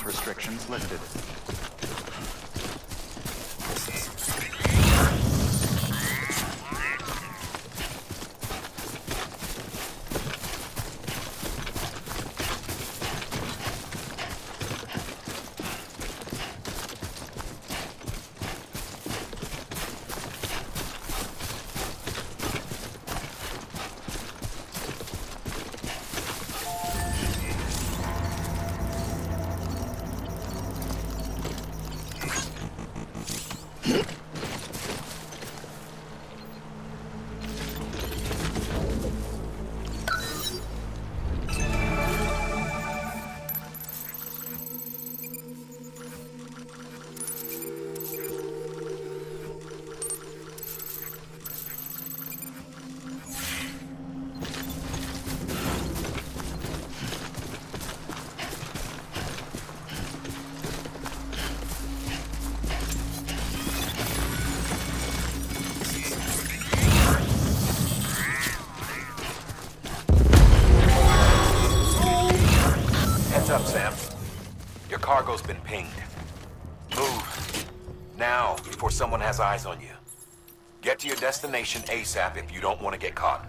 restrictions lifted. Heads up, Sam. Your cargo's been pinged. Move. Now, before someone has eyes on you. Get to your destination ASAP if you don't want to get caught.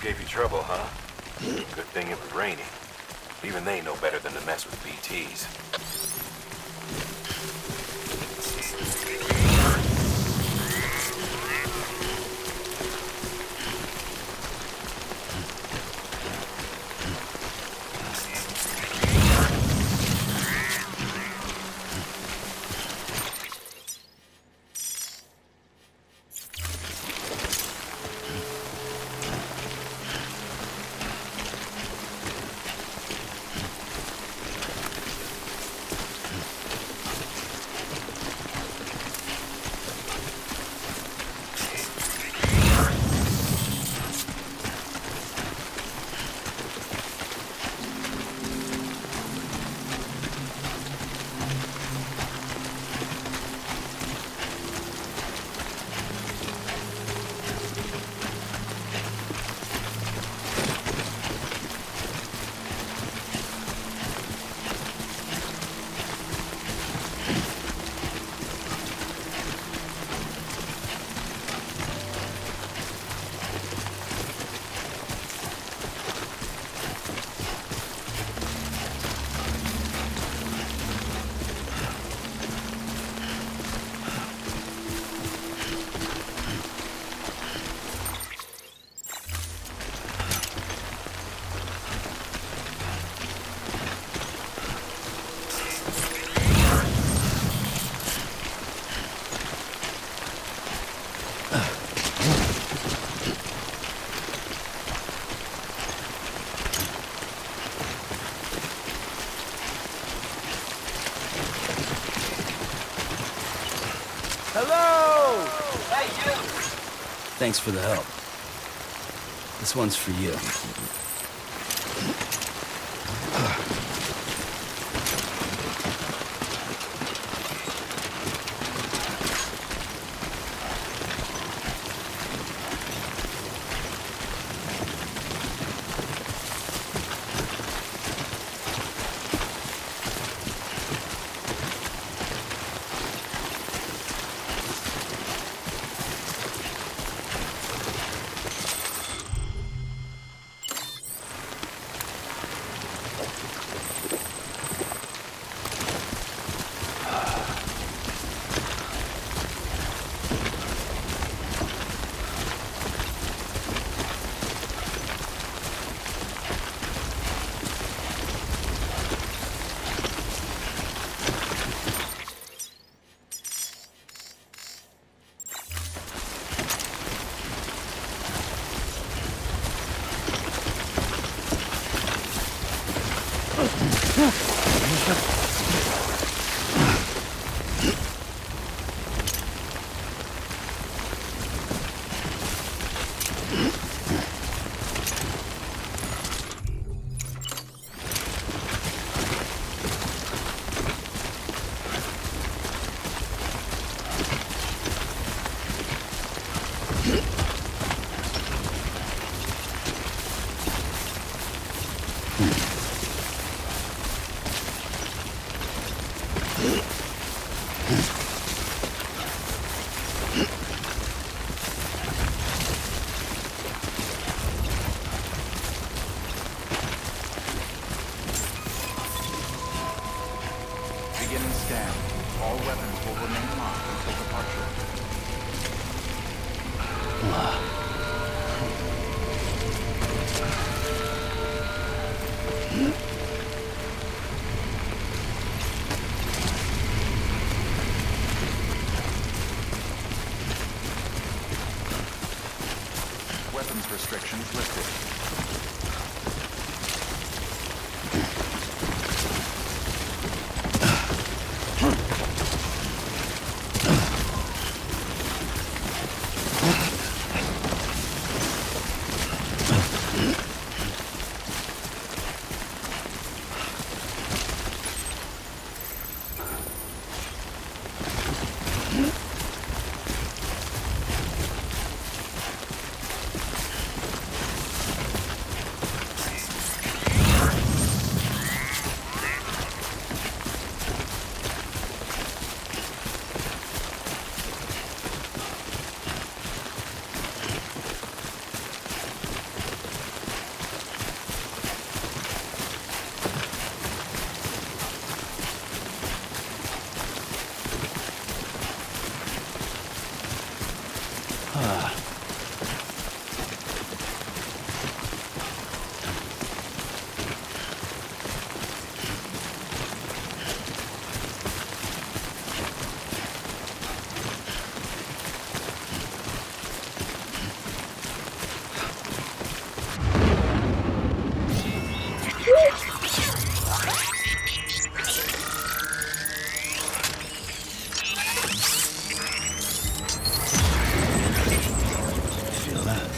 Gave you trouble, huh? Good thing it was raining. Even they know better than to mess with BTs. Hello! Hey, you! Thanks for the help. This one's for you. weapons restrictions lifted. Feel that?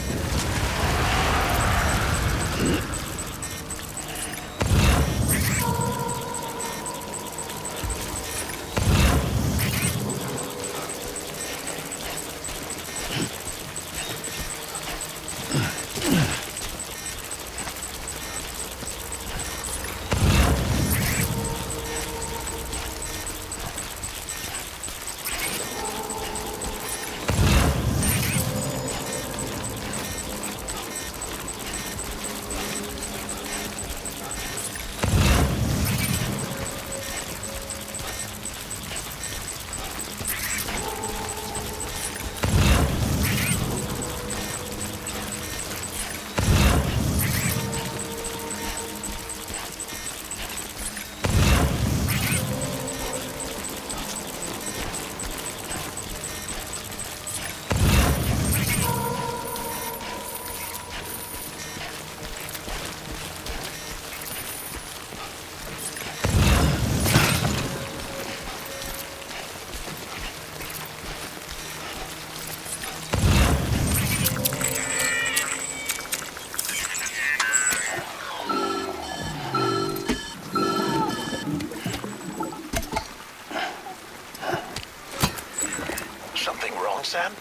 Something wrong, Sam?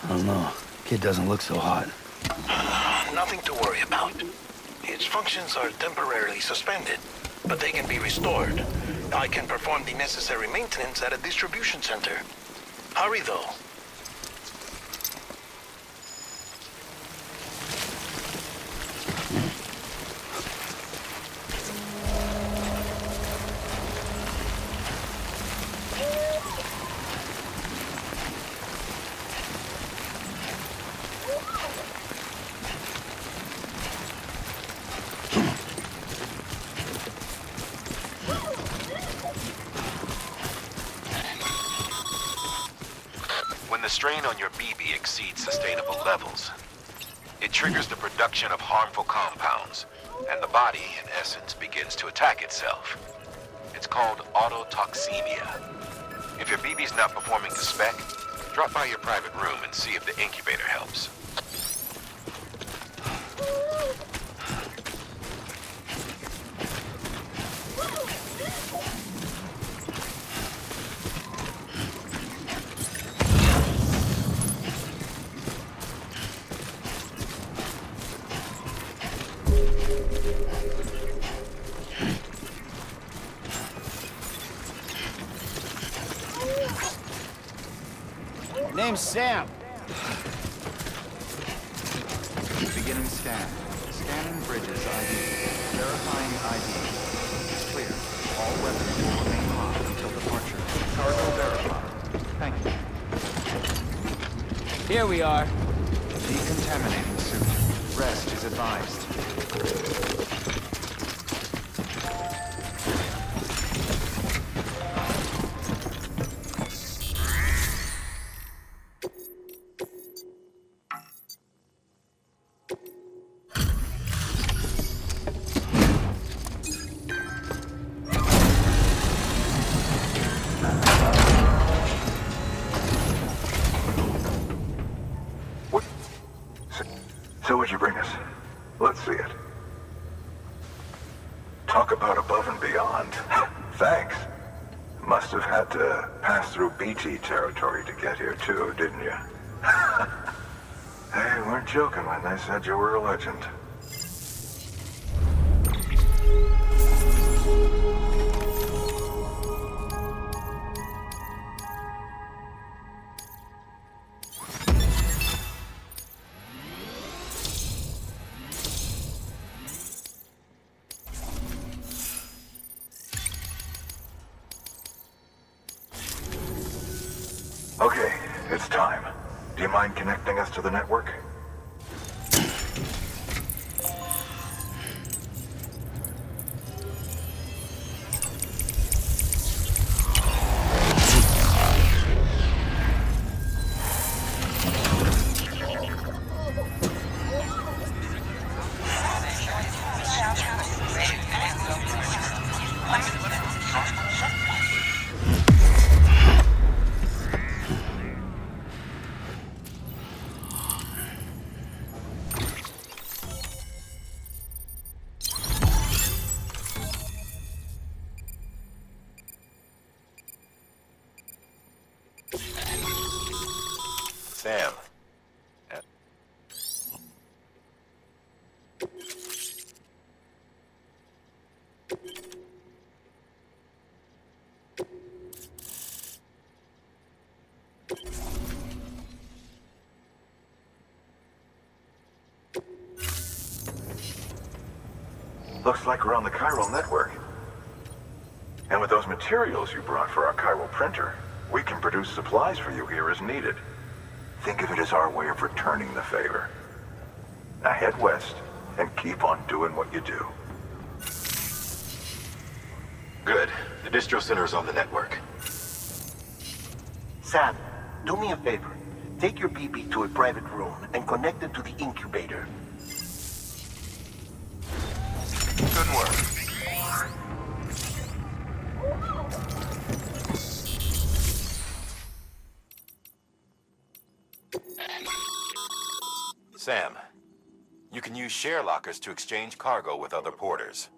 I don't know. Kid doesn't look so hot. Nothing to worry about. Its functions are temporarily suspended, but they can be restored. I can perform the necessary maintenance at a distribution center. Hurry, though. When the strain on your BB exceeds sustainable levels, it triggers the production of harmful compounds, and the body, in essence, begins to attack itself. It's called autotoxemia. If your BB's not performing to spec, drop by your private room and see if the incubator helps. Name's Sam. Beginning scan. Scanning bridges ID. Verifying ID. It's clear. All weapons will remain hot until departure. Cargo verified. Thank you. Here we are. Decontaminating suit. Rest is advised. What'd you bring us? Let's see it. Talk about above and beyond. Thanks. Must have had to pass through BT territory to get here too, didn't you? They weren't joking when they said you were a legend. Okay, it's time. Do you mind connecting us to the network? Sam. Looks like we're on the chiral network. And with those materials you brought for our chiral printer, we can produce supplies for you here as needed. Think of it as our way of returning the favor. Now head west and keep on doing what you do. Good. The distro center is on the network. Sam, do me a favor. Take your BB to a private room and connect it to the incubator. Good work. Sam, you can use share lockers to exchange cargo with other porters.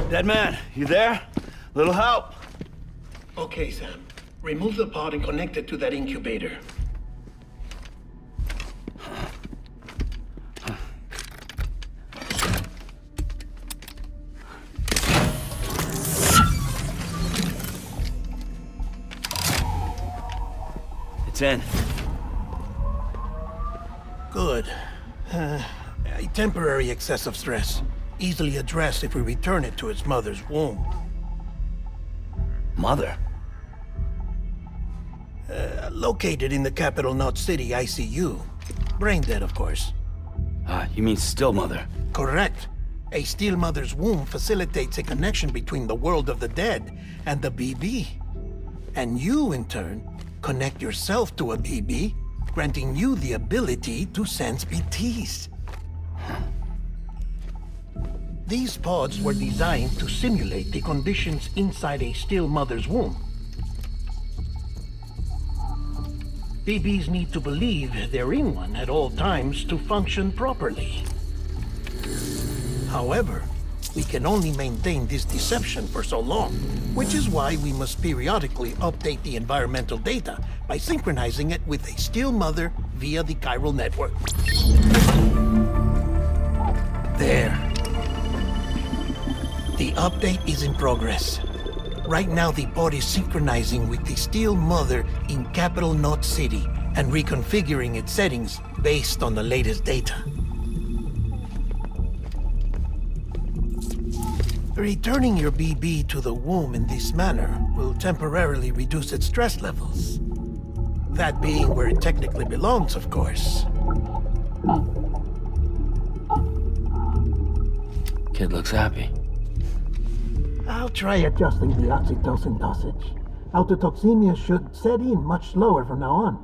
Dead man, you there? Little help? Okay, Sam. Remove the pod and connect it to that incubator. It's in. Good. A temporary excessive stress. Easily addressed if we return it to its mother's womb. Mother? Located in the capital Knot City ICU. Brain dead, of course. You mean still mother? Correct. A steel mother's womb facilitates a connection between the world of the dead and the BB. And you, in turn, connect yourself to a BB, granting you the ability to sense BTs. These pods were designed to simulate the conditions inside a still mother's womb. BBs need to believe they're in one at all times to function properly. However, we can only maintain this deception for so long, which is why we must periodically update the environmental data by synchronizing it with a still mother via the chiral network. There. The update is in progress. Right now, the pod is synchronizing with the Steel Mother in Capital Knot City and reconfiguring its settings based on the latest data. Returning your BB to the womb in this manner will temporarily reduce its stress levels. That being where it technically belongs, of course. Kid looks happy. I'll try adjusting the oxytocin dosage. Autotoxemia should set in much slower from now on.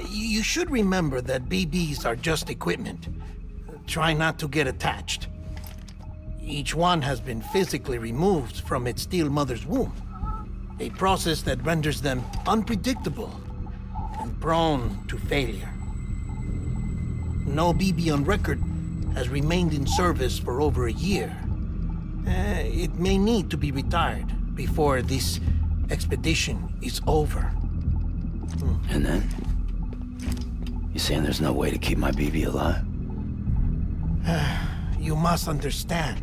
You should remember that BBs are just equipment. Try not to get attached. Each one has been physically removed from its Steel Mother's womb. A process that renders them unpredictable and prone to failure. No BB on record has remained in service for over a year. It may need to be retired before this expedition is over. And then? You saying there's no way to keep my BB alive? You must understand,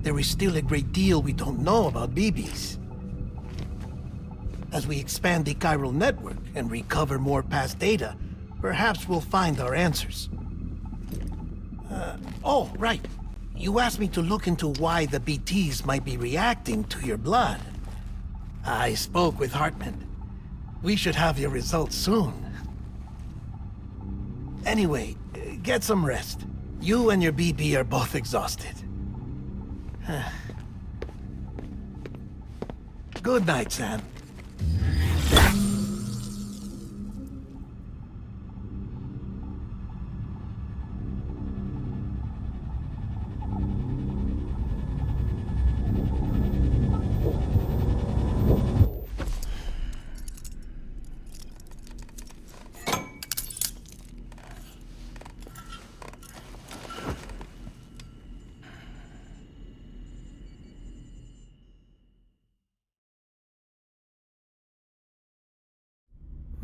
there is still a great deal we don't know about BBs. As we expand the chiral network and recover more past data, perhaps we'll find our answers. Oh, right. You asked me to look into why the BTs might be reacting to your blood. I spoke with Hartman. We should have your results soon. Anyway, get some rest. You and your BB are both exhausted. Good night, Sam.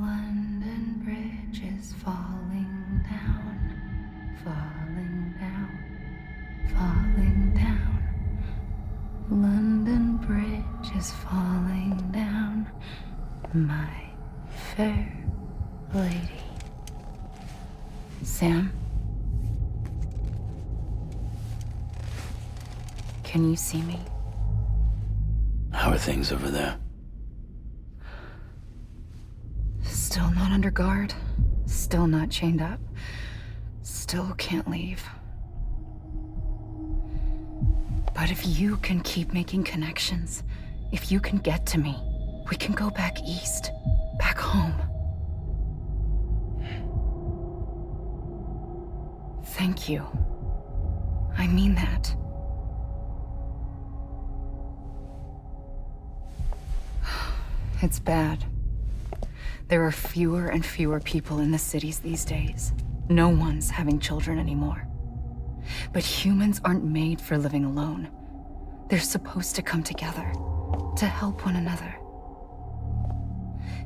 London Bridge is falling down, falling down, falling down. London Bridge is falling down, my fair lady. Sam? Can you see me? How are things over there? Still not under guard, still not chained up, still can't leave. But if you can keep making connections, if you can get to me, we can go back east, back home. Thank you. I mean that. It's bad. There are fewer and fewer people in the cities these days. No one's having children anymore. But humans aren't made for living alone. They're supposed to come together, to help one another.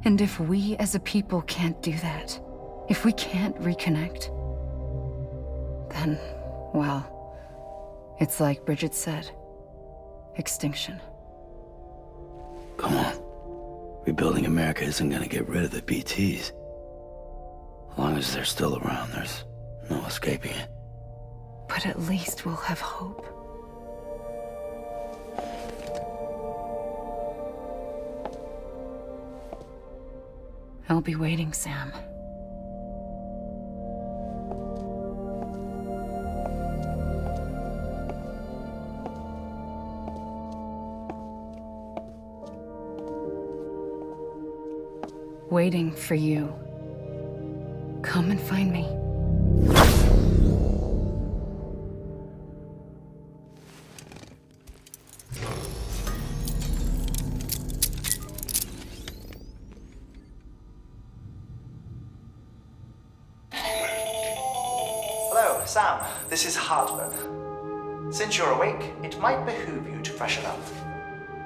And if we as a people can't do that, if we can't reconnect, then, well, it's like Bridget said, extinction. Come on. Rebuilding America isn't gonna get rid of the BTs. As long as they're still around, there's no escaping it. But at least we'll have hope. I'll be waiting, Sam. Waiting for you. Come and find me. Hello, Sam. This is Hartman. Since you're awake, it might behoove you to freshen up.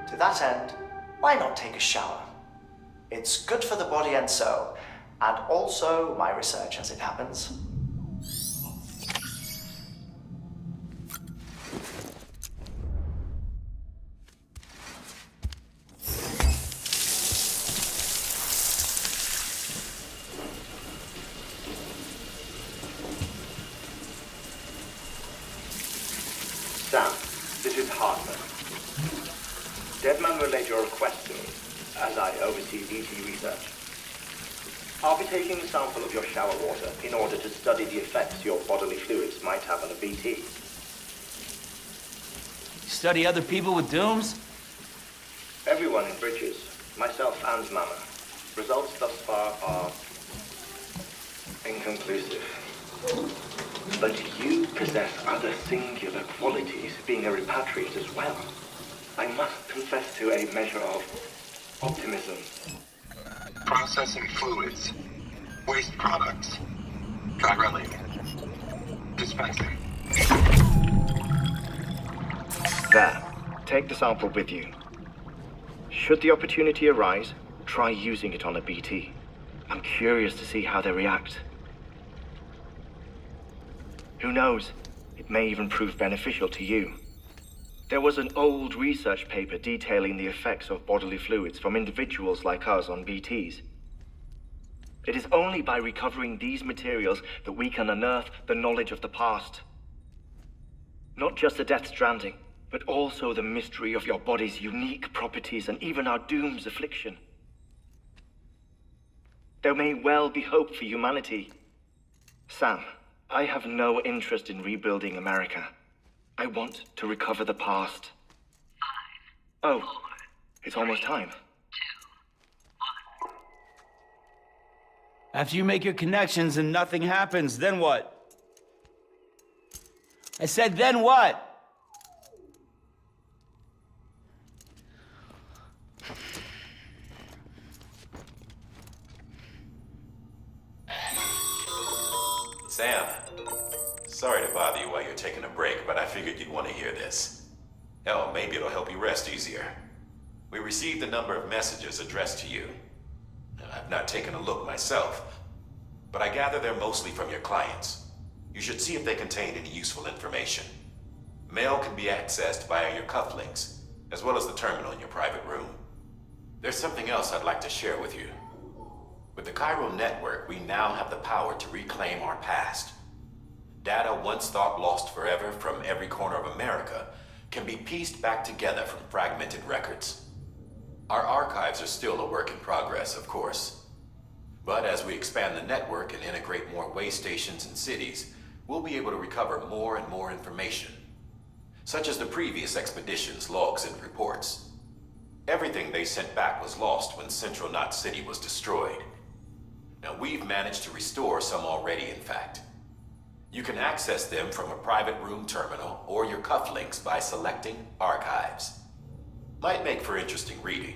To that end, why not take a shower? It's good for the body and soul, and also my research as it happens. Sam, this is Hartman. Deadman relayed your request to me, as I oversee BT research. I'll be taking a sample of your shower water in order to study the effects your bodily fluids might have on a BT. Study other people with dooms? Everyone in Bridges, myself and Mama. Results thus far are inconclusive. But you possess other singular qualities, being a repatriate as well. I must confess to a measure of optimism. Processing fluids. Waste products. Drilling. Dispensing. There. Take the sample with you. Should the opportunity arise, try using it on a BT. I'm curious to see how they react. Who knows? It may even prove beneficial to you. There was an old research paper detailing the effects of bodily fluids from individuals like us on BTs. It is only by recovering these materials that we can unearth the knowledge of the past. Not just the Death Stranding, but also the mystery of your body's unique properties and even our doom's affliction. There may well be hope for humanity. Sam, I have no interest in rebuilding America. I want to recover the past. 5, oh, 4, it's almost time. 2, 1. After you make your connections and nothing happens, then what? I said, then what? Sam, sorry to bother you while you're taking a break, but I figured you'd want to hear this. Hell, maybe it'll help you rest easier. We received a number of messages addressed to you. I've not taken a look myself, but I gather they're mostly from your clients. You should see if they contain any useful information. Mail can be accessed via your cufflinks, as well as the terminal in your private room. There's something else I'd like to share with you. With the Chiral network, we now have the power to reclaim our past. Data once thought lost forever from every corner of America can be pieced back together from fragmented records. Our archives are still a work in progress, of course. But as we expand the network and integrate more way stations and cities, we'll be able to recover more and more information, such as the previous expedition's logs and reports. Everything they sent back was lost when Central Knot City was destroyed. Now, we've managed to restore some already, in fact. You can access them from a private room terminal or your cufflinks by selecting Archives. Might make for interesting reading.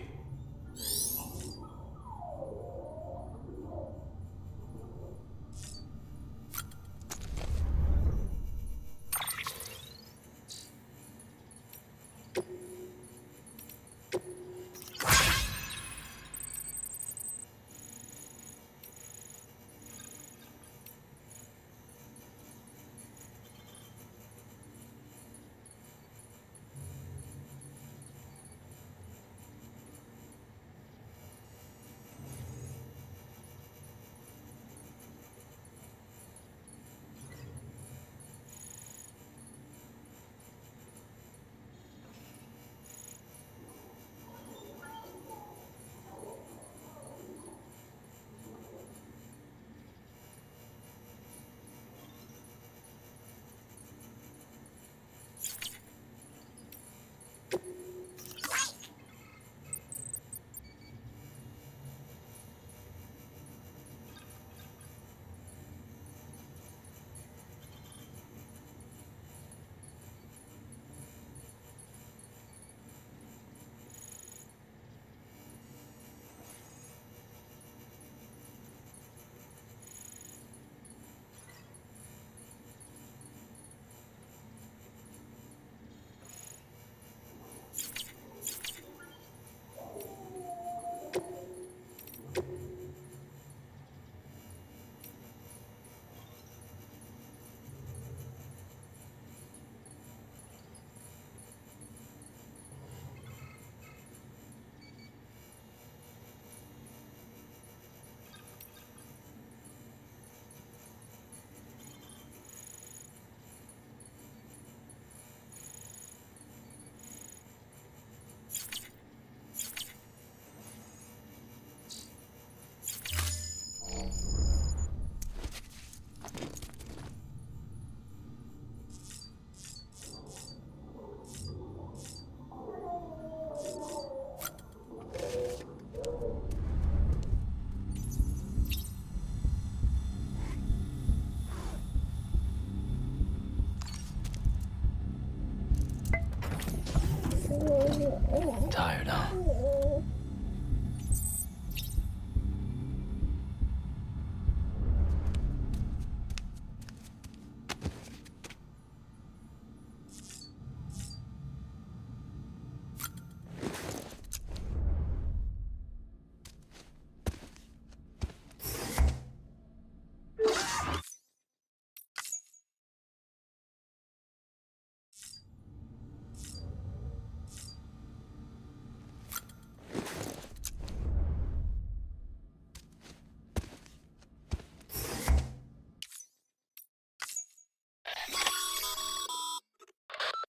Tired, huh?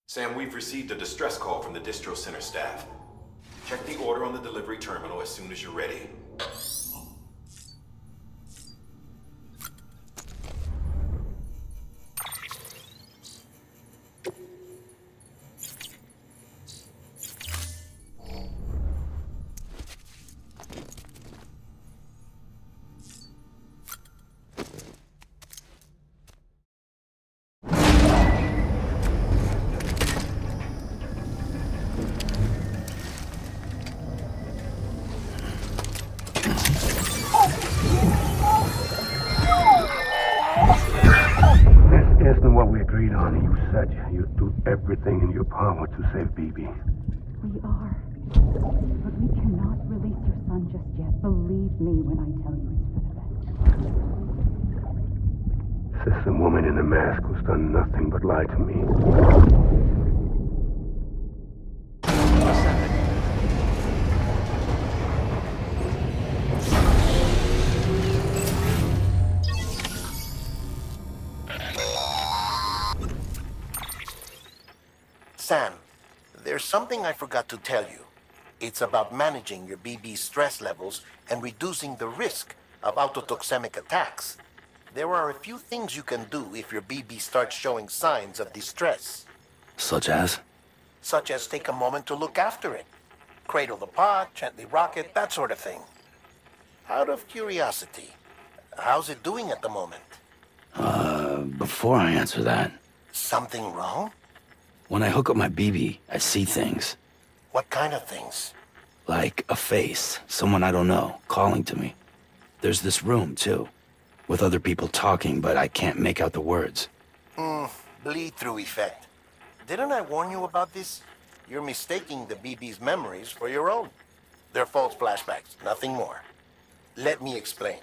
Sam, we've received a distress call from the distro center staff. Check the order on the delivery terminal as soon as you're ready. This isn't what we agreed on. You said you'd do everything in your power to save BB. We are. But we cannot release your son just yet. Believe me when I tell you it's for the best. Sister woman in the mask who's done nothing but lie to me. Sam, there's something I forgot to tell you. It's about managing your BB stress levels and reducing the risk of autotoxemic attacks. There are a few things you can do if your BB starts showing signs of distress. Such as? Such as take a moment to look after it. Cradle the pot, gently rock it, that sort of thing. Out of curiosity, how's it doing at the moment? Before I answer that, Something wrong? when I hook up my BB, I see things. What kind of things? Like a face, someone I don't know, calling to me. There's this room, too, with other people talking, but I can't make out the words. Bleed-through effect. Didn't I warn you about this? You're mistaking the BB's memories for your own. They're false flashbacks, nothing more. Let me explain.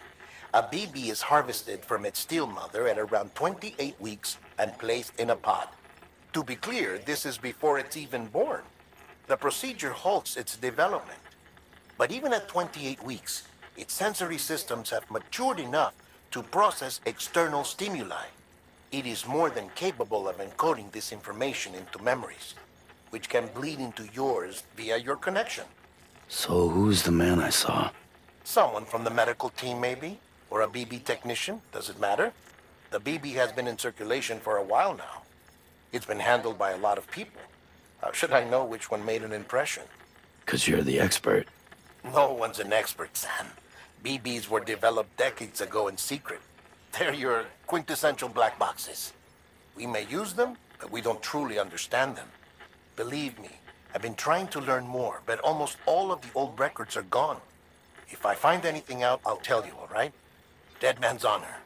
A BB is harvested from its steel mother at around 28 weeks and placed in a pod. To be clear, this is before it's even born. The procedure halts its development. But even at 28 weeks, its sensory systems have matured enough to process external stimuli. It is more than capable of encoding this information into memories, which can bleed into yours via your connection. So who's the man I saw? Someone from the medical team, maybe? Or a BB technician? Does it matter? The BB has been in circulation for a while now. It's been handled by a lot of people. How should I know which one made an impression? 'Cause you're the expert. No one's an expert, Sam. BBs were developed decades ago in secret. They're your quintessential black boxes. We may use them, but we don't truly understand them. Believe me, I've been trying to learn more, but almost all of the old records are gone. If I find anything out, I'll tell you, all right? Dead man's honor.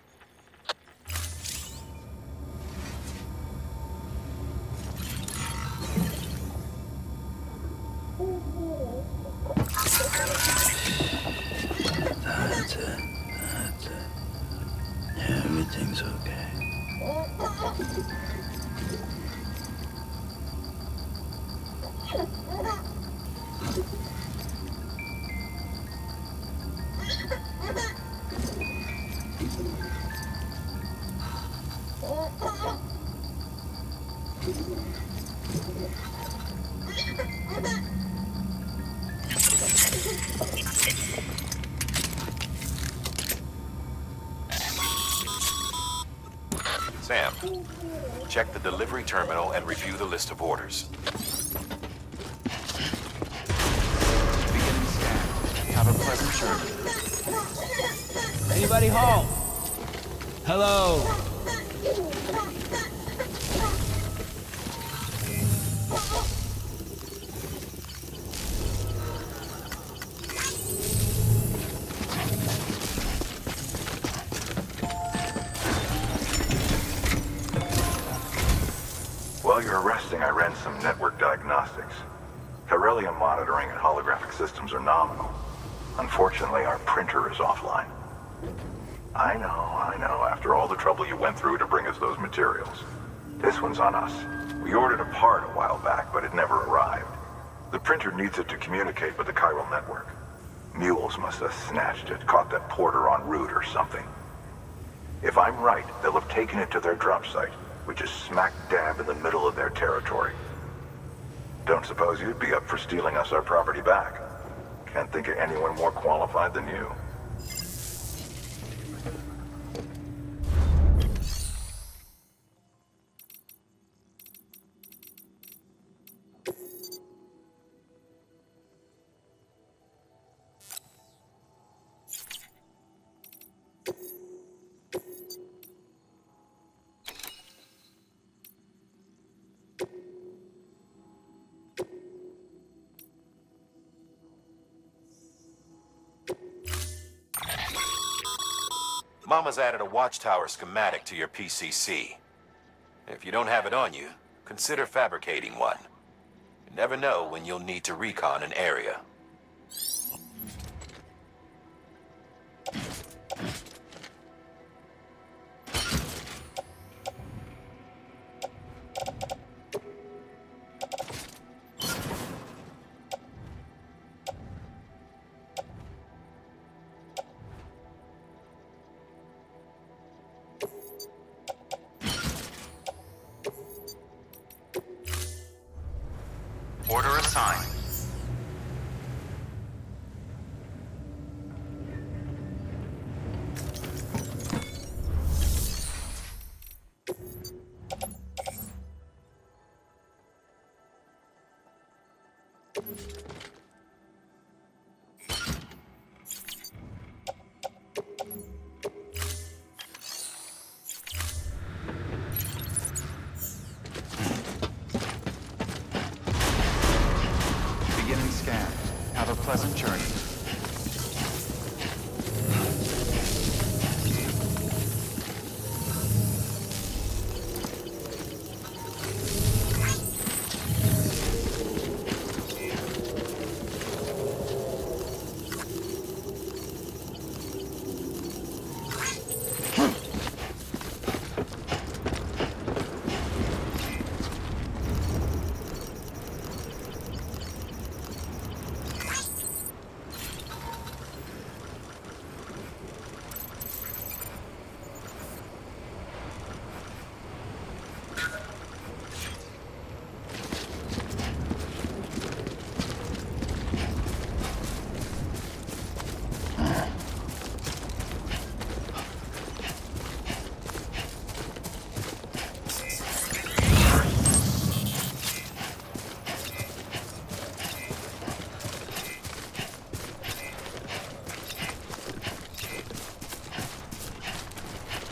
That's it. That's it. Everything's okay. Sam, check the delivery terminal and review the list of orders. Beginning scan. Have a pleasant journey. Anybody home? Hello? While you're resting, I ran some network diagnostics. Chiralium monitoring and holographic systems are nominal. Unfortunately, our printer is offline. I know, after all the trouble you went through to bring us those materials. This one's on us. We ordered a part a while back, but it never arrived. The printer needs it to communicate with the chiral network. Mules must have snatched it, caught that porter en route or something. If I'm right, they'll have taken it to their drop site, which is smack dab in the middle of their territory. Don't suppose you'd be up for stealing us our property back? Can't think of anyone more qualified than you. Mama's added a watchtower schematic to your PCC. If you don't have it on you, consider fabricating one. You never know when you'll need to recon an area. Order assigned. Beginning scan. Have a pleasant journey.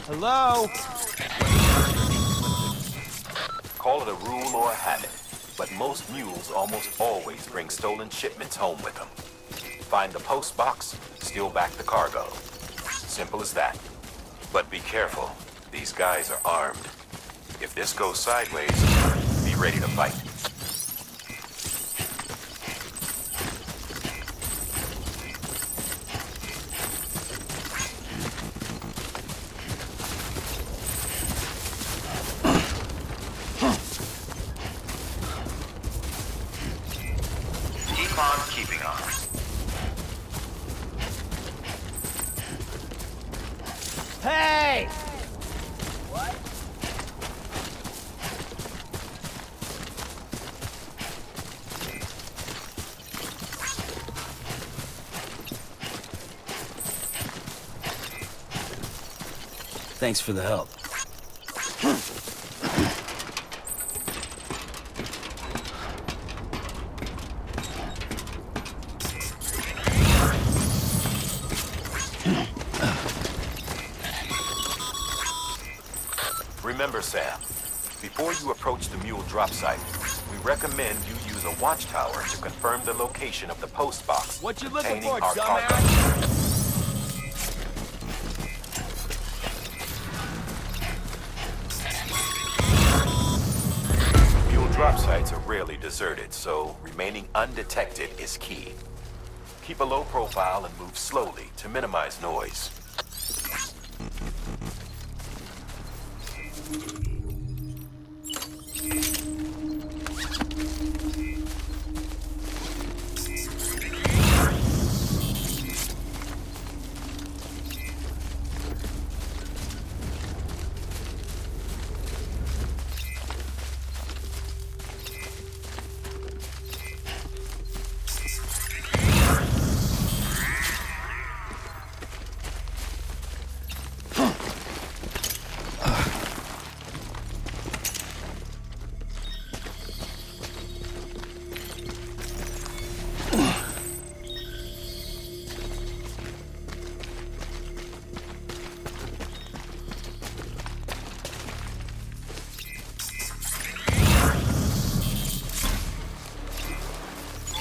Hello? Call it a rule or a habit, but most mules almost always bring stolen shipments home with them. Find the post box, steal back the cargo. Simple as that. But be careful, these guys are armed. If this goes sideways, be ready to fight. Keep on keeping on. Hey! Thanks for the help. Remember, Sam, before you approach the mule drop site, we recommend you use a watchtower to confirm the location of the post box What you looking containing for, our dumbass? cargo. sites are rarely deserted, so remaining undetected is key. Keep a low profile and move slowly to minimize noise.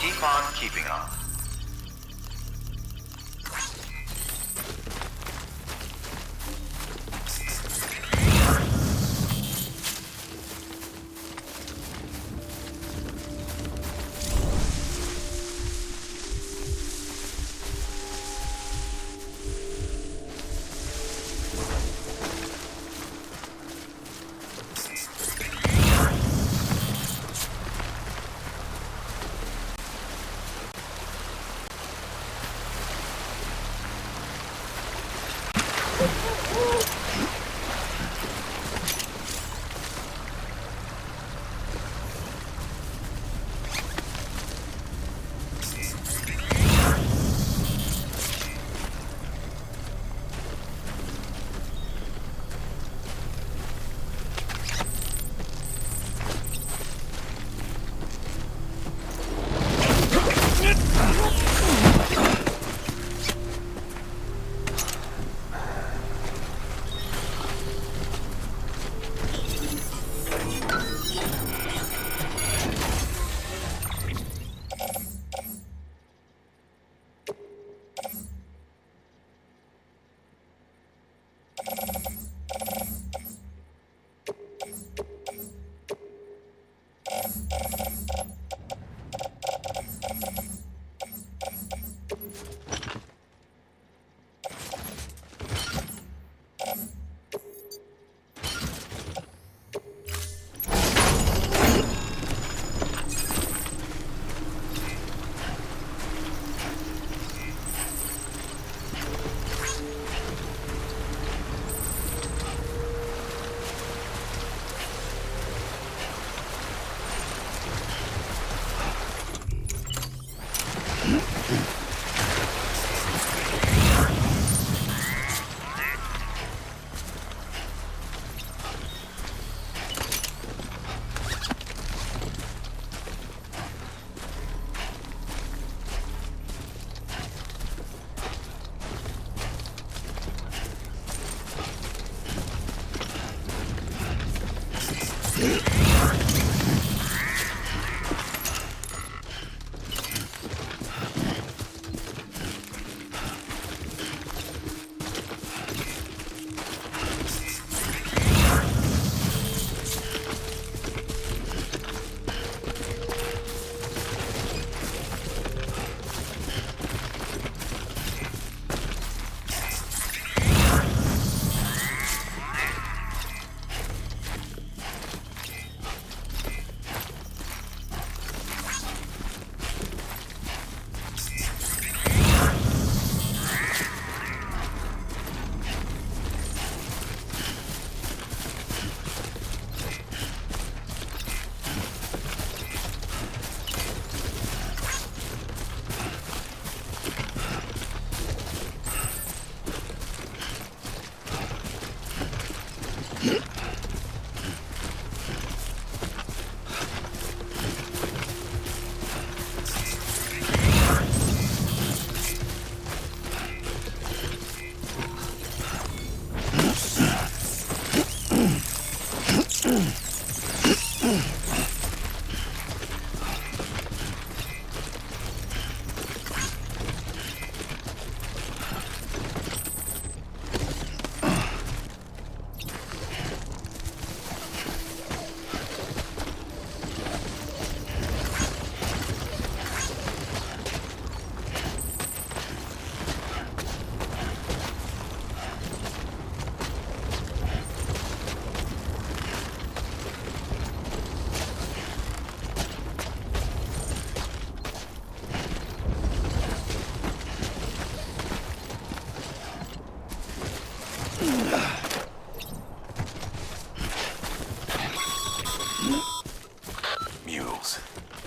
Keep on keeping on.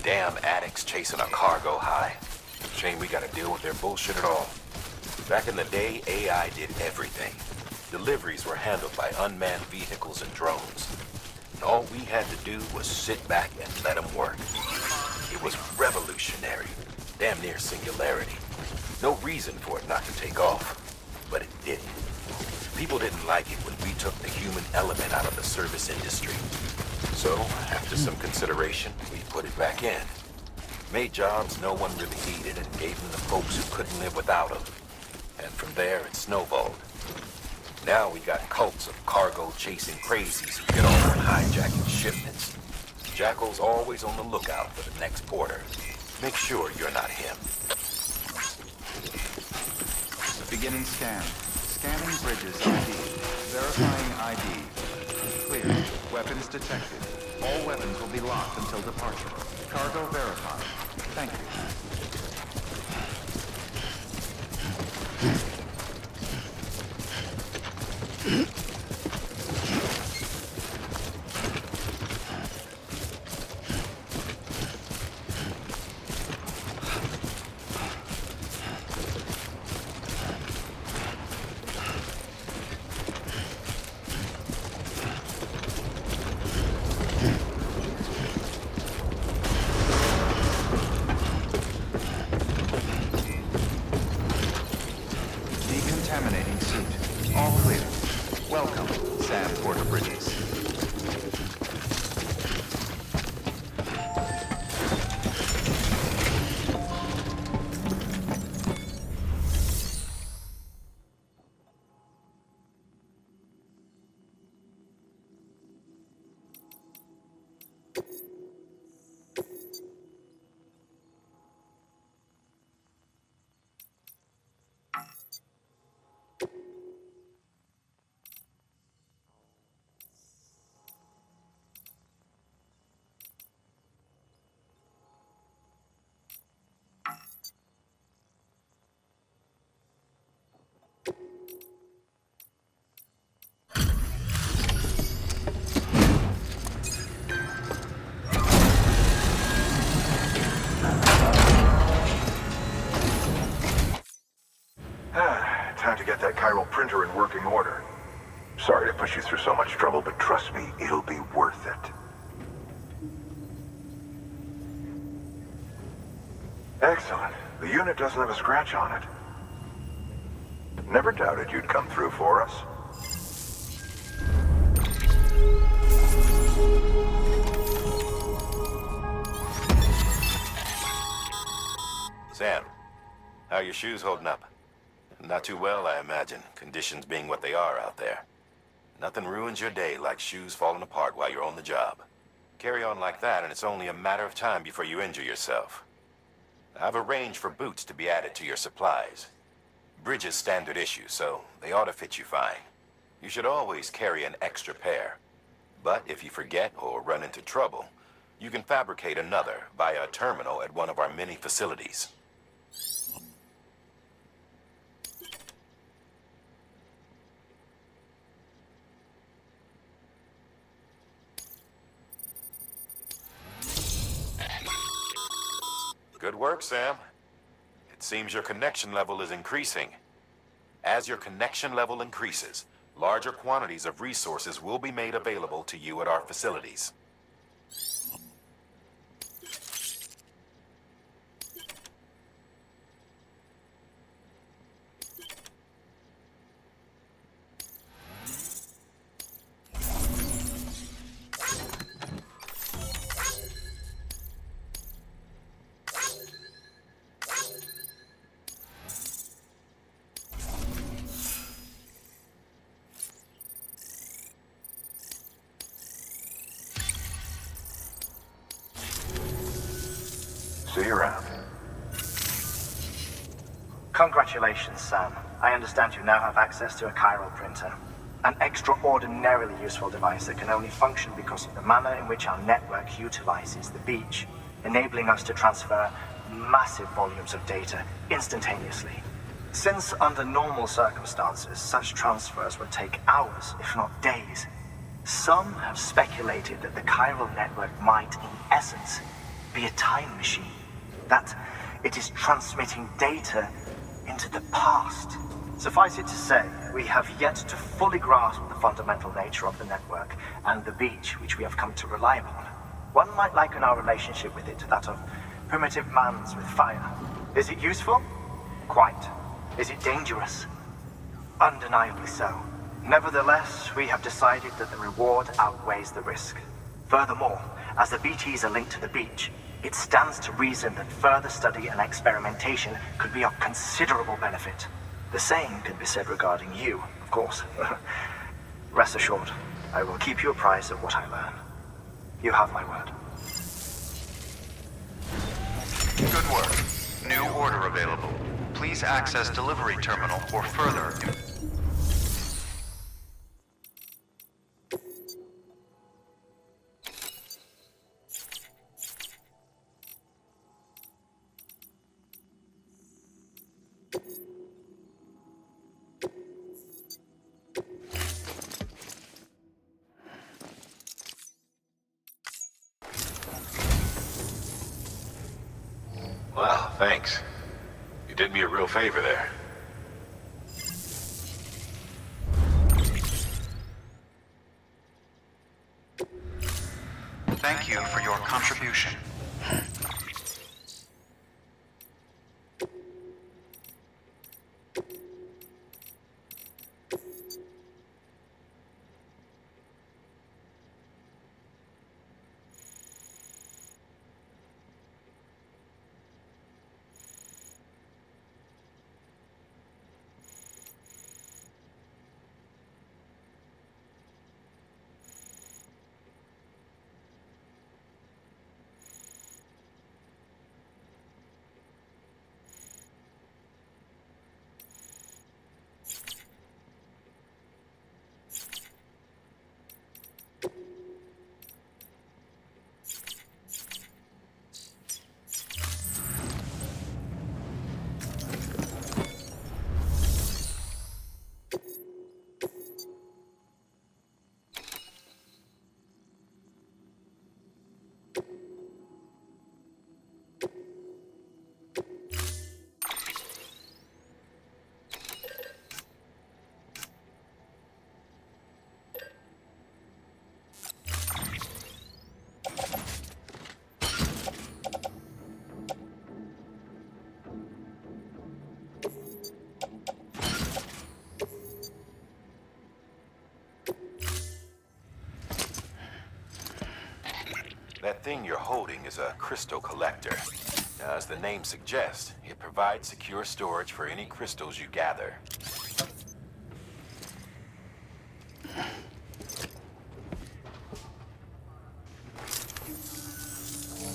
Damn addicts chasing a cargo high. Shame we gotta deal with their bullshit at all. Back in the day, AI did everything. Deliveries were handled by unmanned vehicles and drones. And all we had to do was sit back and let them work. It was revolutionary. Damn near singularity. No reason for it not to take off. But it didn't. People didn't like it when we took the human element out of the service industry. So, after some consideration, we put it back in. Made jobs no one really needed and gave them to folks who couldn't live without them. And from there, it snowballed. Now we got cults of cargo-chasing crazies who get off on hijacking shipments. Jackal's always on the lookout for the next porter. Make sure you're not him. Beginning scan. Scanning bridges ID. Verifying ID. Clear. Weapons detected. All weapons will be locked until departure. Cargo verified. Thank you. Decontaminating suit. All clear. Welcome, Sam Porter Bridges. Time to get that chiral printer in working order. Sorry to push you through so much trouble, but trust me, it'll be worth it. Excellent. The unit doesn't have a scratch on it. Never doubted you'd come through for us. Sam, how are your shoes holding up? Not too well, I imagine, conditions being what they are out there. Nothing ruins your day like shoes falling apart while you're on the job. Carry on like that, and it's only a matter of time before you injure yourself. I've arranged for boots to be added to your supplies. Bridges standard issue, so they ought to fit you fine. You should always carry an extra pair. But if you forget or run into trouble, you can fabricate another via a terminal at one of our many facilities. Good work, Sam. It seems your connection level is increasing. As your connection level increases, larger quantities of resources will be made available to you at our facilities. See you around. Congratulations, Sam. I understand you now have access to a chiral printer. An extraordinarily useful device that can only function because of the manner in which our network utilizes the beach, enabling us to transfer massive volumes of data instantaneously. Since under normal circumstances, such transfers would take hours, if not days, some have speculated that the chiral network might, in essence, be a time machine. That it is transmitting data into the past. Suffice it to say, we have yet to fully grasp the fundamental nature of the network and the beach which we have come to rely upon. One might liken our relationship with it to that of primitive man's with fire. Is it useful? Quite. Is it dangerous? Undeniably so. Nevertheless, we have decided that the reward outweighs the risk. Furthermore, as the BTs are linked to the beach, it stands to reason that further study and experimentation could be of considerable benefit. The same can be said regarding you, of course. Rest assured, I will keep you apprised of what I learn. You have my word. Good work. New order available. Please access delivery terminal for further. Wow, thanks. You did me a real favor there. Thank you for your contribution. That thing you're holding is a crystal collector. Now, as the name suggests, it provides secure storage for any crystals you gather.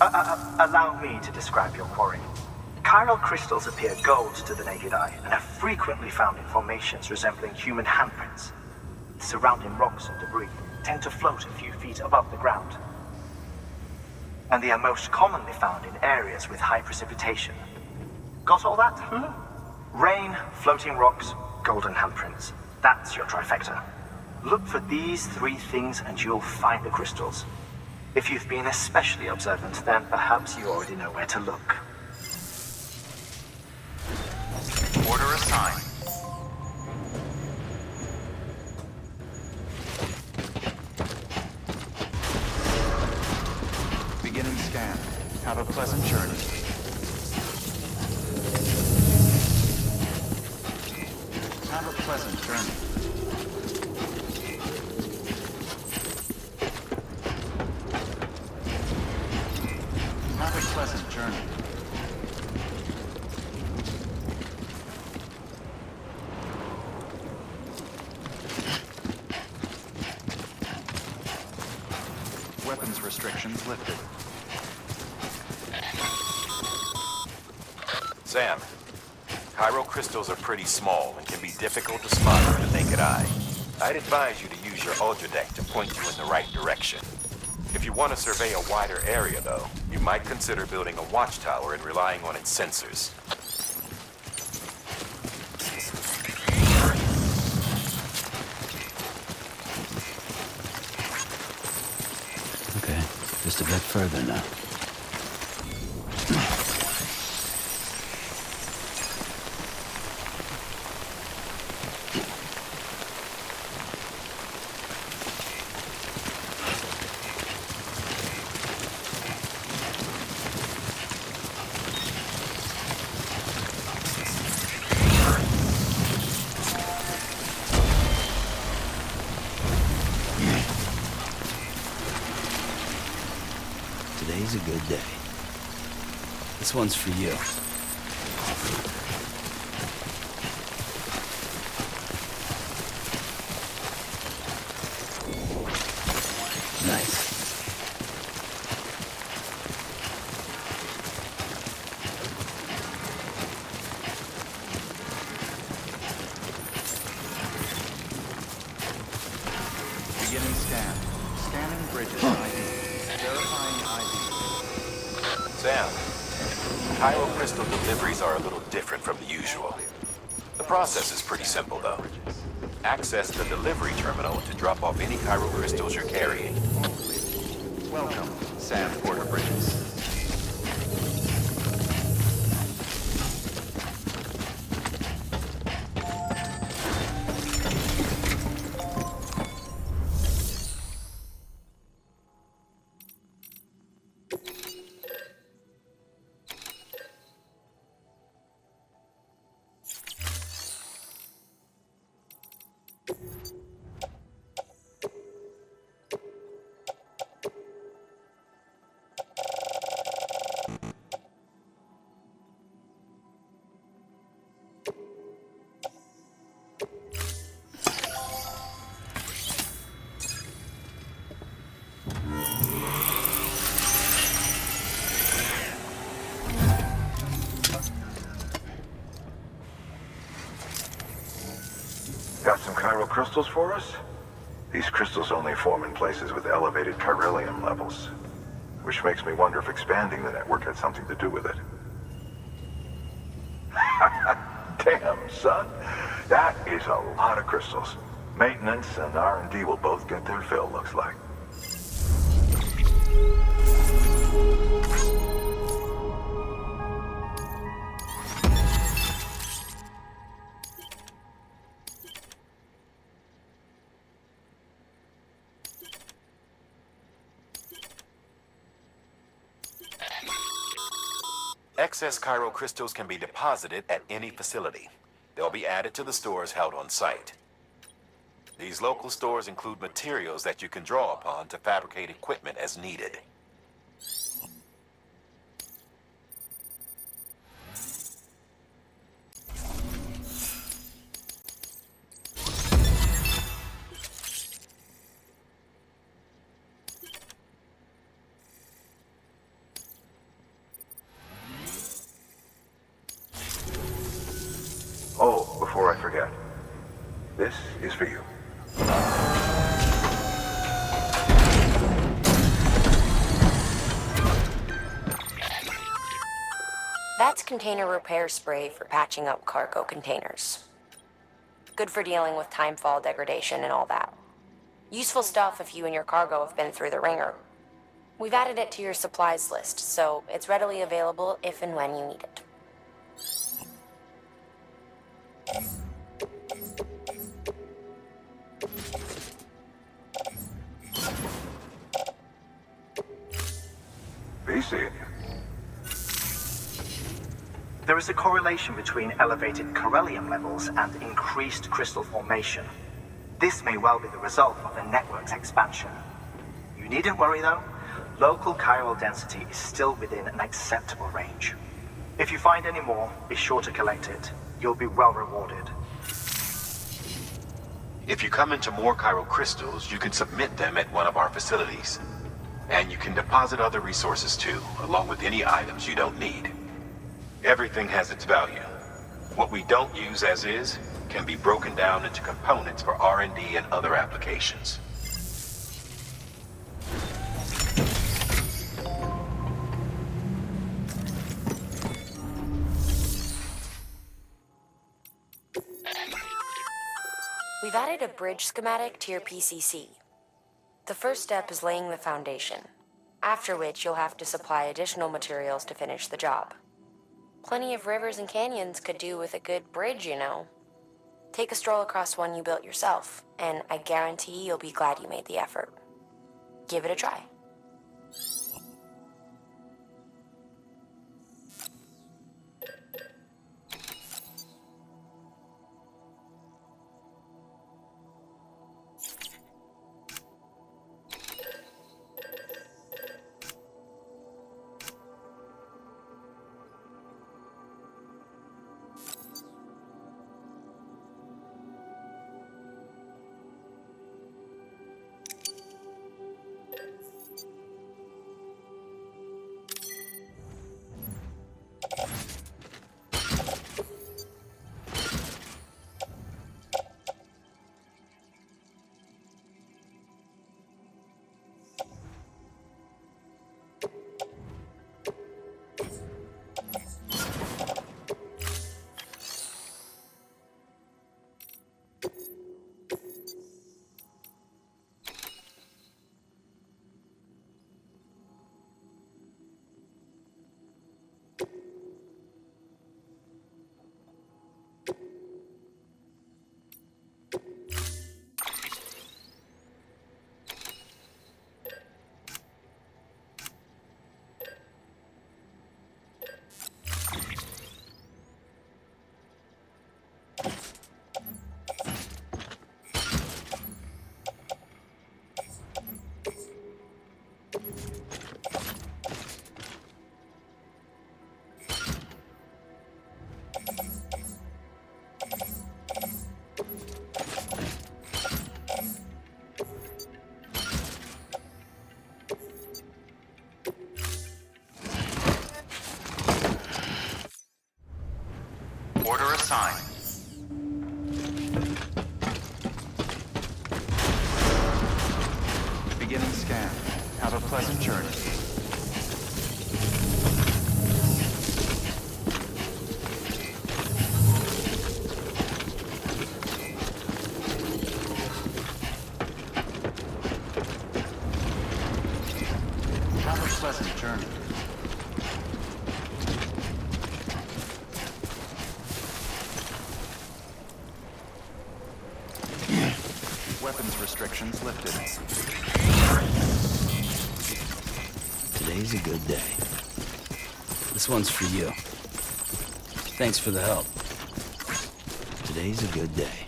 Allow me to describe your quarry. Chiral crystals appear gold to the naked eye and are frequently found in formations resembling human handprints. Surrounding rocks and debris tend to float a few feet above the ground. And they are most commonly found in areas with high precipitation. Got all that? Rain, floating rocks, golden handprints. That's your trifecta. Look for these three things and you'll find the crystals. If you've been especially observant, then perhaps you already know where to look. Order assigned. Beginning scan. Have a pleasant journey. Have a pleasant journey. Have a pleasant journey. Weapons restrictions lifted. Sam, chiral crystals are pretty small and can be difficult to spot with the naked eye. I'd advise you to use your ultradeck to point you in the right direction. If you want to survey a wider area, though, you might consider building a watchtower and relying on its sensors. Okay, just a bit further now. Today's a good day. This one's for you. Nice. Beginning scan. Scanning bridges ID. Verifying ID. Sam, Cairo crystal deliveries are a little different from the usual. The process is pretty simple, though. Access the delivery terminal to drop off any Cairo crystals you're carrying. Welcome, Sam Porter Bridges. Got some chiral crystals for us? These crystals only form in places with elevated chiralium levels, which makes me wonder if expanding the network had something to do with it. Damn, son. That is a lot of crystals. Maintenance and R&D will both get their fill, looks like. Excess Cairo crystals can be deposited at any facility. They'll be added to the stores held on site. These local stores include materials that you can draw upon to fabricate equipment as needed. Oh, before I forget, this is for you. That's container repair spray for patching up cargo containers. Good for dealing with timefall degradation and all that. Useful stuff if you and your cargo have been through the ringer. We've added it to your supplies list, so it's readily available if and when you need it. Be seeing you. There is a correlation between elevated chiralium levels and increased crystal formation. This may well be the result of the network's expansion. You needn't worry though. Local chiral density is still within an acceptable range. If you find any more, be sure to collect it. You'll be well rewarded. If you come into more Cairo crystals, you can submit them at one of our facilities. And you can deposit other resources too, along with any items you don't need. Everything has its value. What we don't use as is can be broken down into components for R&D and other applications. We've added a bridge schematic to your PCC. The first step is laying the foundation. after which you'll have to supply additional materials to finish the job. Plenty of rivers and canyons could do with a good bridge, you know. Take a stroll across one you built yourself, and I guarantee you'll be glad you made the effort. Give it a try. Order assigned. Beginning scan. Have a pleasant journey. Have a pleasant journey. Weapons restrictions lifted. Today's a good day. This one's for you. Thanks for the help. Today's a good day.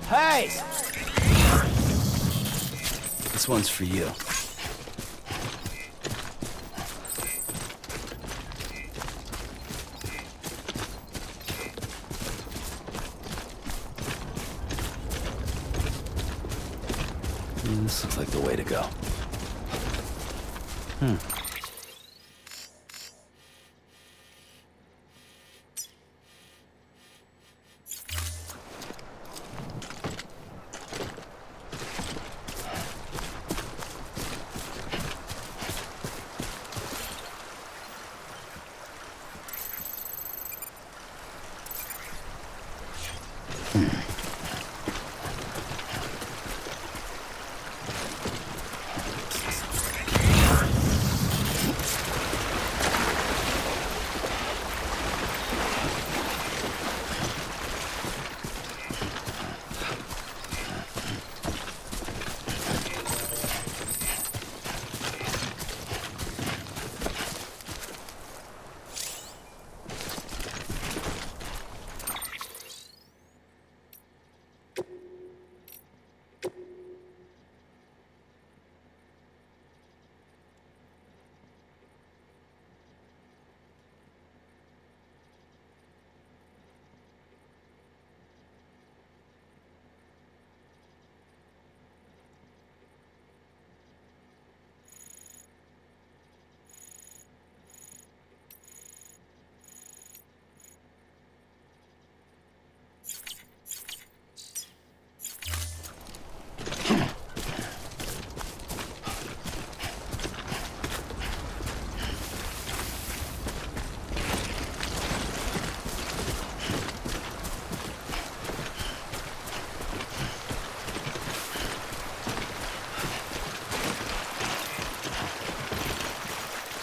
Hey! This one's for you. This looks like the way to go.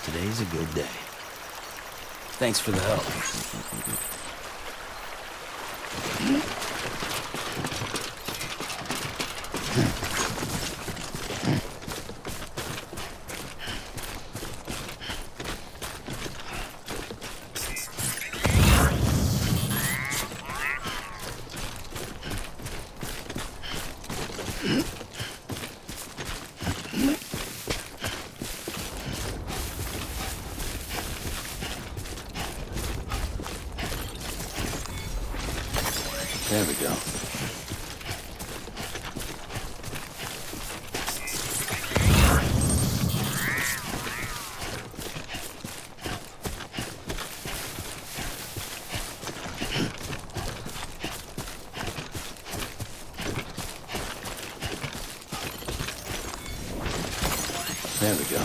Today's a good day. Thanks for the help. There we go. There we go.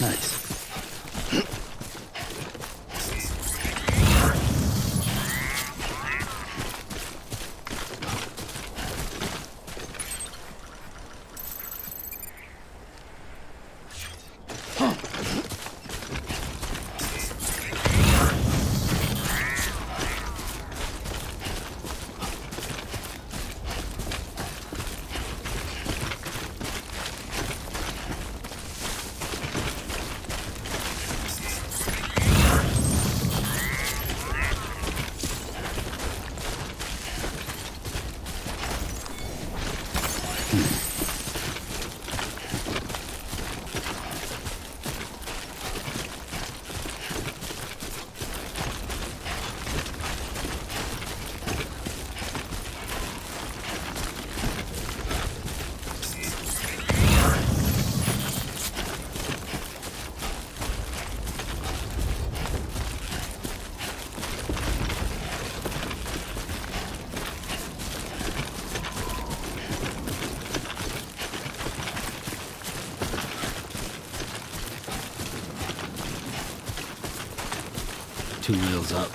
Nice. Two wheels up.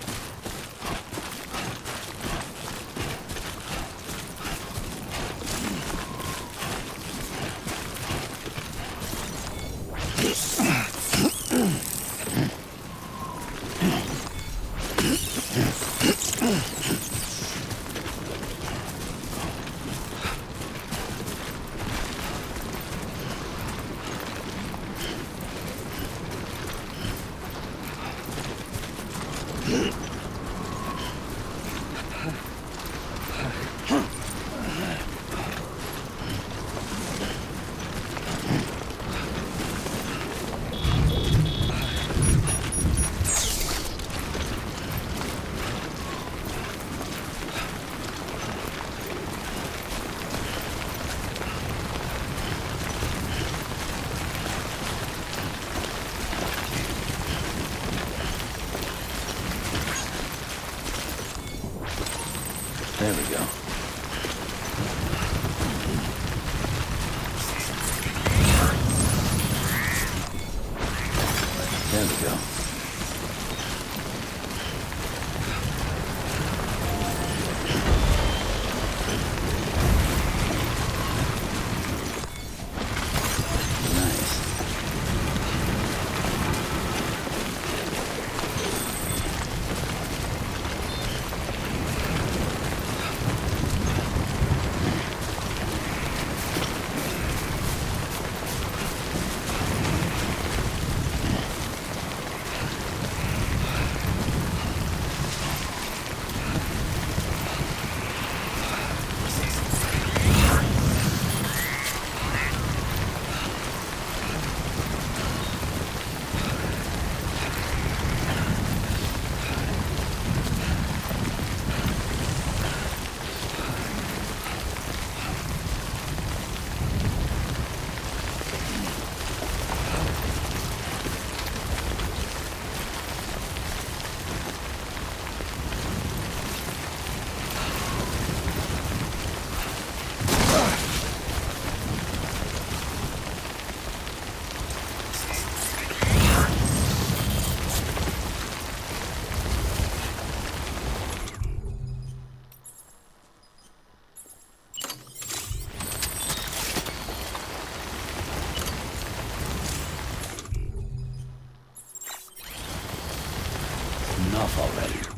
off already.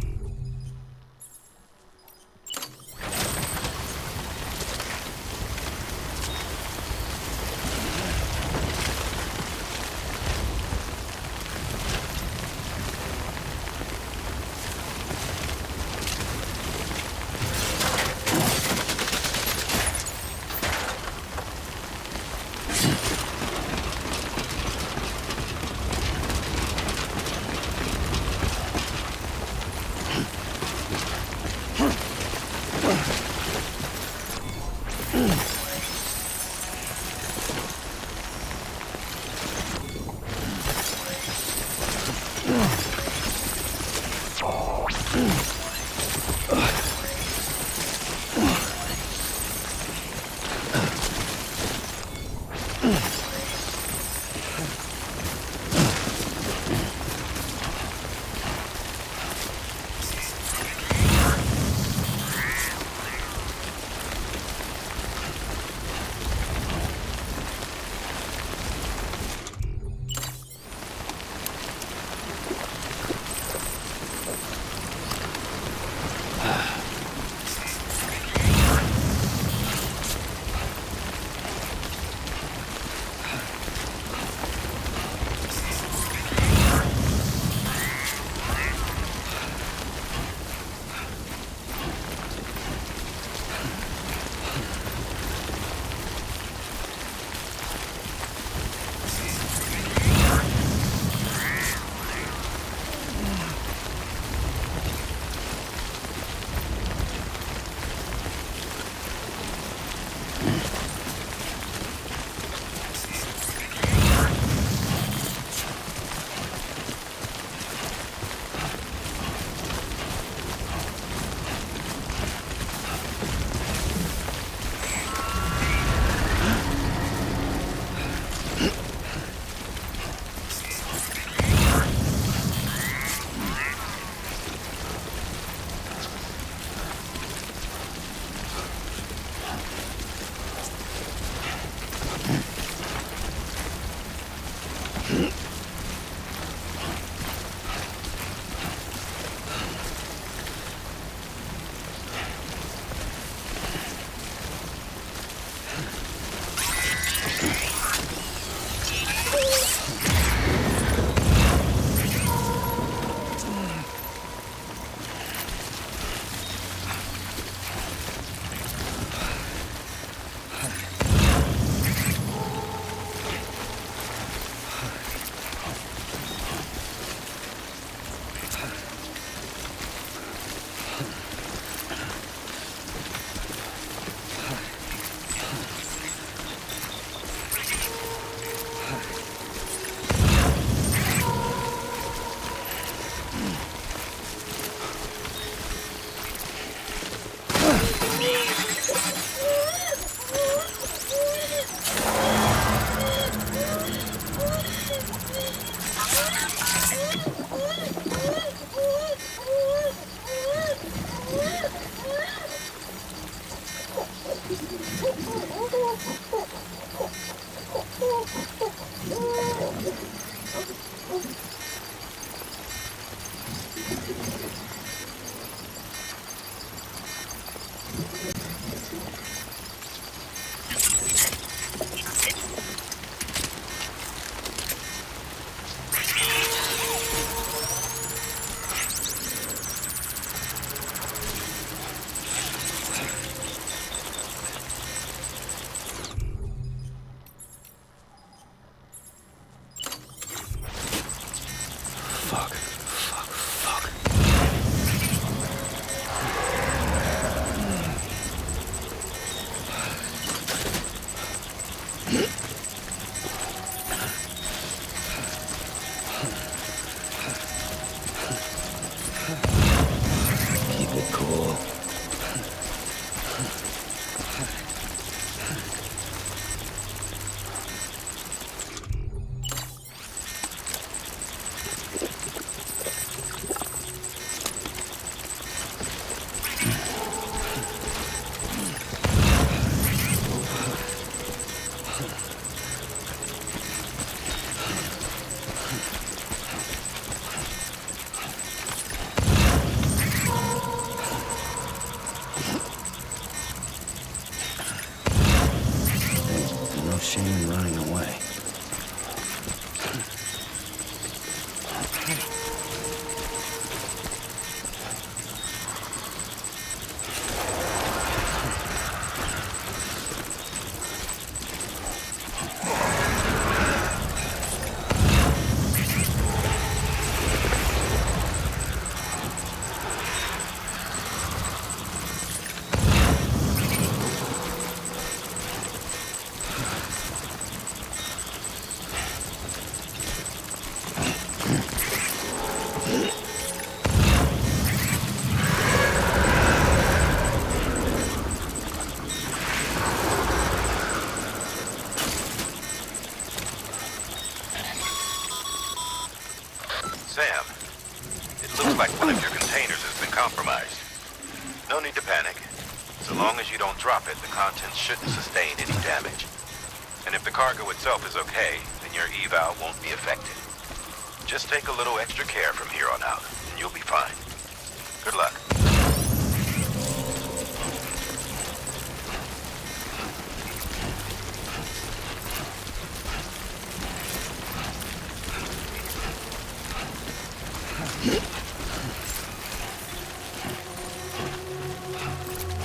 Sam, it looks like one of your containers has been compromised. No need to panic. So long as you don't drop it, the contents shouldn't sustain any damage. And if the cargo itself is okay, then your eval won't be affected. Just take a little extra care from here on out, and you'll be fine. Good luck.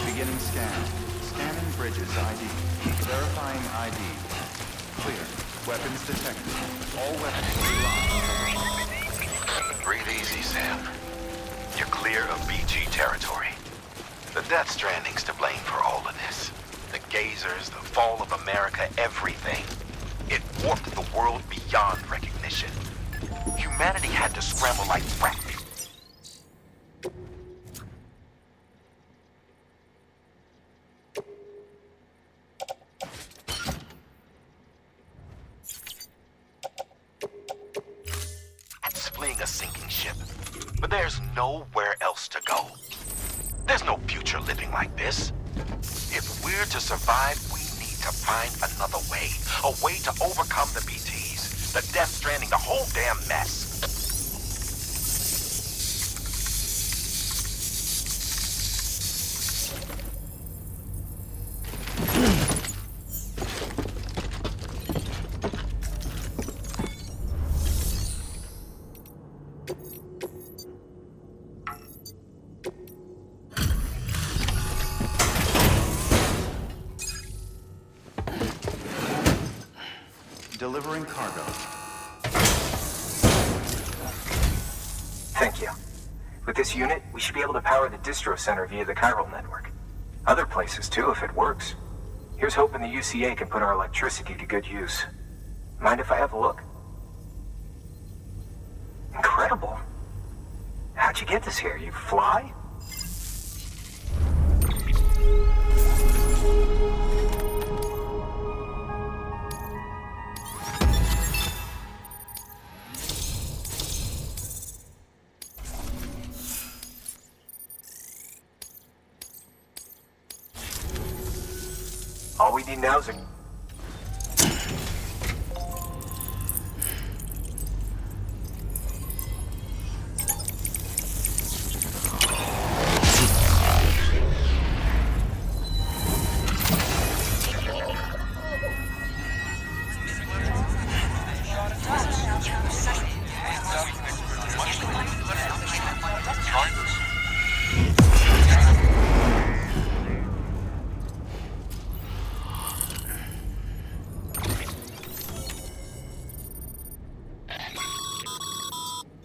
Beginning scan. Scanning bridges ID. Verifying ID. Clear. Weapons detected. All weapons will be locked. Breathe easy, Sam. You're clear of BG territory. The Death Stranding's to blame for all of this. The gazers, the fall of America, everything. It warped the world beyond recognition. Humanity had to scramble like rats. Fleeing a sinking ship. But there's nowhere else to go. There's no future living like this. If we're to survive, we need to find another way. A way to overcome the BTs, the Death Stranding, the whole damn mess. Delivering cargo. Thank you. With this unit, we should be able to power the distro center via the chiral network. Other places too, if it works. Here's hoping the UCA can put our electricity to good use. Mind if I have a look? Incredible. How'd you get this here? You fly? All we need now is a...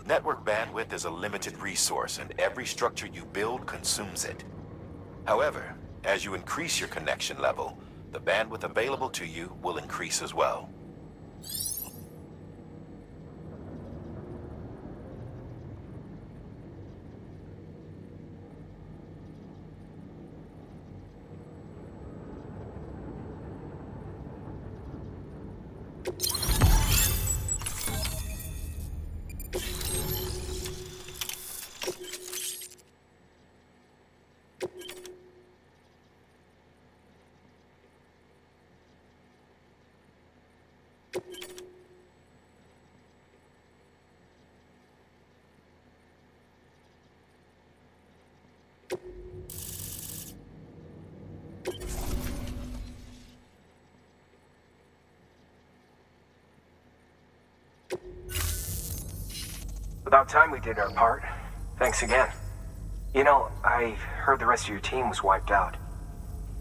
Network bandwidth is a limited resource, and every structure you build consumes it. However, as you increase your connection level, the bandwidth available to you will increase as well. About time we did our part. Thanks again. You know, I heard the rest of your team was wiped out.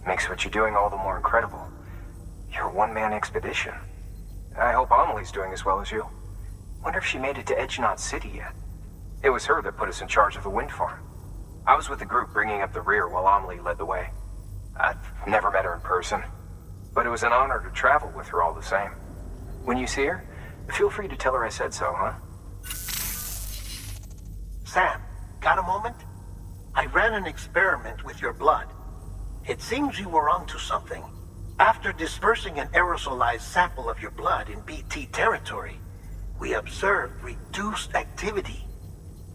Makes what you're doing all the more incredible. You're a one-man expedition. I hope Amelie's doing as well as you. Wonder if she made it to Edgenot City yet. It was her that put us in charge of the wind farm. I was with the group bringing up the rear while Amelie led the way. I've never met her in person, but it was an honor to travel with her all the same. When you see her, feel free to tell her I said so, huh? Sam, got a moment? I ran an experiment with your blood. It seems you were onto something. After dispersing an aerosolized sample of your blood in BT territory, We observed reduced activity.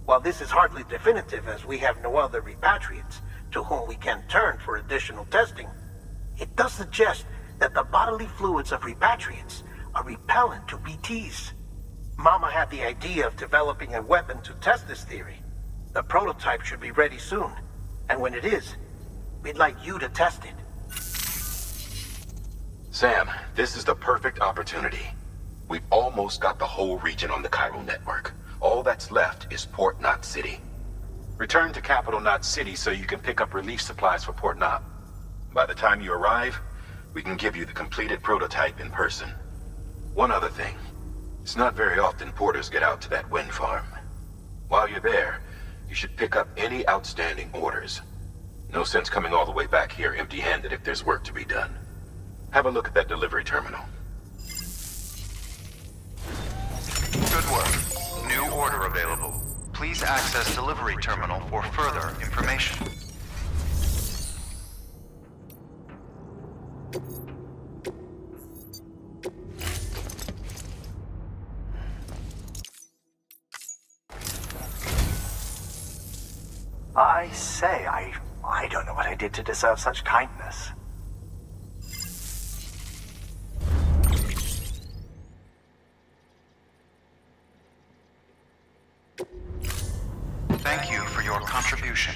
While this is hardly definitive as we have no other repatriates to whom we can turn for additional testing, it does suggest that the bodily fluids of repatriates are repellent to BTs. Mama had the idea of developing a weapon to test this theory. The prototype should be ready soon, and when it is, we'd like you to test it. Sam, this is the perfect opportunity. We've almost got the whole region on the chiral network. All that's left is Port Knot City. Return to Capital Knot City so you can pick up relief supplies for Port Knot. By the time you arrive, we can give you the completed prototype in person. One other thing. It's not very often porters get out to that wind farm. While you're there, you should pick up any outstanding orders. No sense coming all the way back here empty-handed if there's work to be done. Have a look at that delivery terminal. Good work. New order available. Please access delivery terminal for further information. I say, I don't know what I did to deserve such kindness. Thank you for your contribution.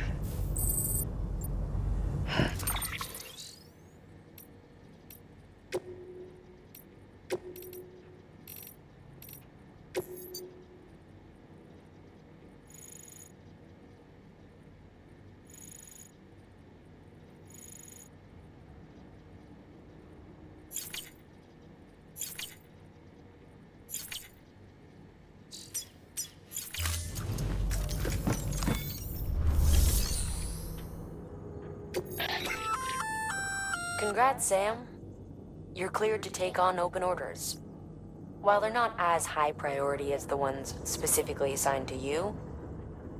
Congrats, Sam. You're cleared to take on open orders. While they're not as high priority as the ones specifically assigned to you,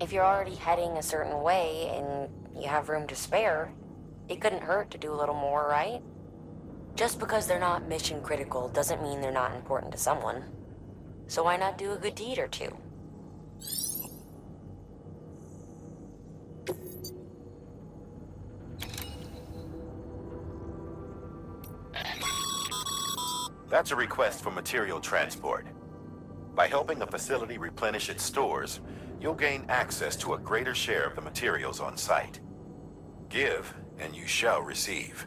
if you're already heading a certain way and you have room to spare, it couldn't hurt to do a little more, right? Just because they're not mission critical doesn't mean they're not important to someone. So why not do a good deed or two? That's a request for material transport. By helping a facility replenish its stores, you'll gain access to a greater share of the materials on site. Give, and you shall receive.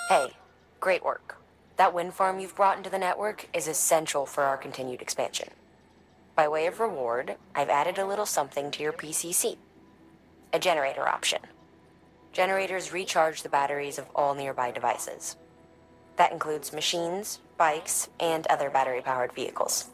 Hey, great work. That wind farm you've brought into the network is essential for our continued expansion. By way of reward, I've added a little something to your PCC. A generator option. Generators recharge the batteries of all nearby devices. That includes machines, bikes, and other battery-powered vehicles.